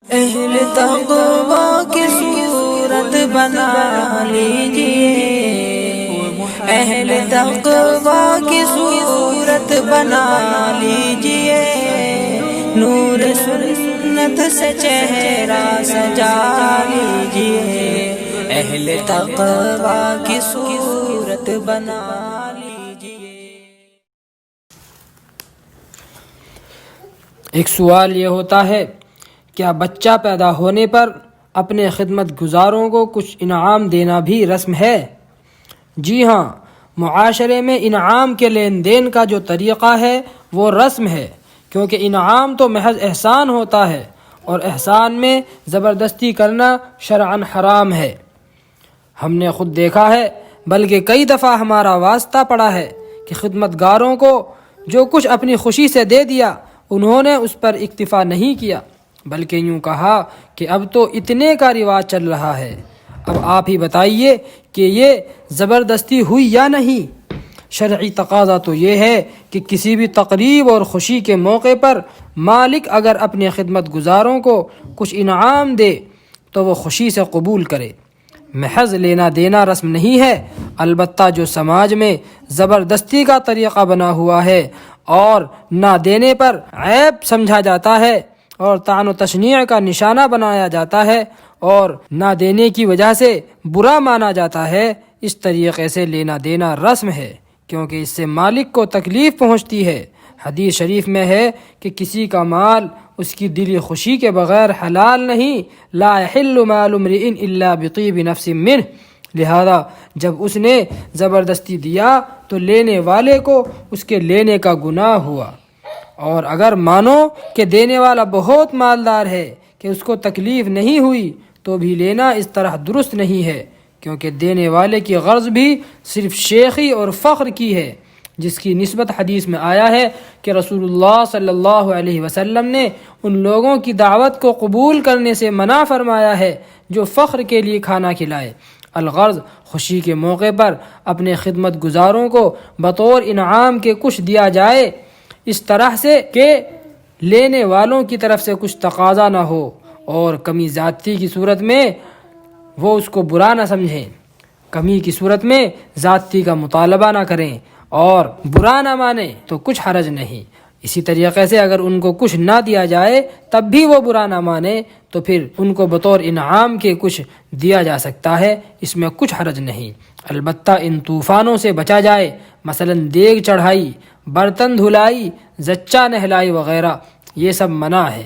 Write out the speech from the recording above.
اہل تقویٰ کی صورت بنا لیجئے، اہل تقویٰ کی صورت بنا لیجئے، نور سنت سے چہرہ سجا لیجئے، اہل تقویٰ کی صورت بنا لیجئے۔ ایک سوال یہ ہوتا ہے، کیا بچہ پیدا ہونے پر اپنے خدمت گزاروں کو کچھ انعام دینا بھی رسم ہے؟ جی ہاں، معاشرے میں انعام کے لین دین کا جو طریقہ ہے وہ رسم ہے، کیونکہ انعام تو محض احسان ہوتا ہے، اور احسان میں زبردستی کرنا شرعاً حرام ہے۔ ہم نے خود دیکھا ہے، بلکہ کئی دفعہ ہمارا واسطہ پڑا ہے کہ خدمت گاروں کو جو کچھ اپنی خوشی سے دے دیا، انہوں نے اس پر اکتفا نہیں کیا، بلکہ یوں کہا کہ اب تو اتنے کا رواج چل رہا ہے، اب آپ ہی بتائیے کہ یہ زبردستی ہوئی یا نہیں؟ شرعی تقاضا تو یہ ہے کہ کسی بھی تقریب اور خوشی کے موقع پر مالک اگر اپنے خدمت گزاروں کو کچھ انعام دے تو وہ خوشی سے قبول کرے، محض لینا دینا رسم نہیں ہے۔ البتہ جو سماج میں زبردستی کا طریقہ بنا ہوا ہے اور نہ دینے پر عیب سمجھا جاتا ہے اور طعن و تشنیع کا نشانہ بنایا جاتا ہے اور نہ دینے کی وجہ سے برا مانا جاتا ہے، اس طریقے سے لینا دینا رسم ہے، کیونکہ اس سے مالک کو تکلیف پہنچتی ہے۔ حدیث شریف میں ہے کہ کسی کا مال اس کی دلی خوشی کے بغیر حلال نہیں، لا يحل مال امرئ الا بطیب نفس منہ، لہذا جب اس نے زبردستی دیا تو لینے والے کو اس کے لینے کا گناہ ہوا، اور اگر مانو کہ دینے والا بہت مالدار ہے کہ اس کو تکلیف نہیں ہوئی تو بھی لینا اس طرح درست نہیں ہے، کیونکہ دینے والے کی غرض بھی صرف شیخی اور فخر کی ہے، جس کی نسبت حدیث میں آیا ہے کہ رسول اللہ صلی اللہ علیہ وسلم نے ان لوگوں کی دعوت کو قبول کرنے سے منع فرمایا ہے جو فخر کے لیے کھانا کھلائے۔ الغرض خوشی کے موقع پر اپنے خدمت گزاروں کو بطور انعام کے کچھ دیا جائے، اس طرح سے کہ لینے والوں کی طرف سے کچھ تقاضا نہ ہو اور کمی زیادتی کی صورت میں وہ اس کو برا نہ سمجھیں، کمی کی صورت میں زیادتی کا مطالبہ نہ کریں اور برا نہ مانیں تو کچھ حرج نہیں۔ اسی طریقے سے اگر ان کو کچھ نہ دیا جائے تب بھی وہ برا نہ مانے تو پھر ان کو بطور انعام کے کچھ دیا جا سکتا ہے، اس میں کچھ حرج نہیں۔ البتہ ان طوفانوں سے بچا جائے، مثلا دیگ چڑھائی، برتن دھلائی، زچہ نہلائی وغیرہ، یہ سب منع ہے۔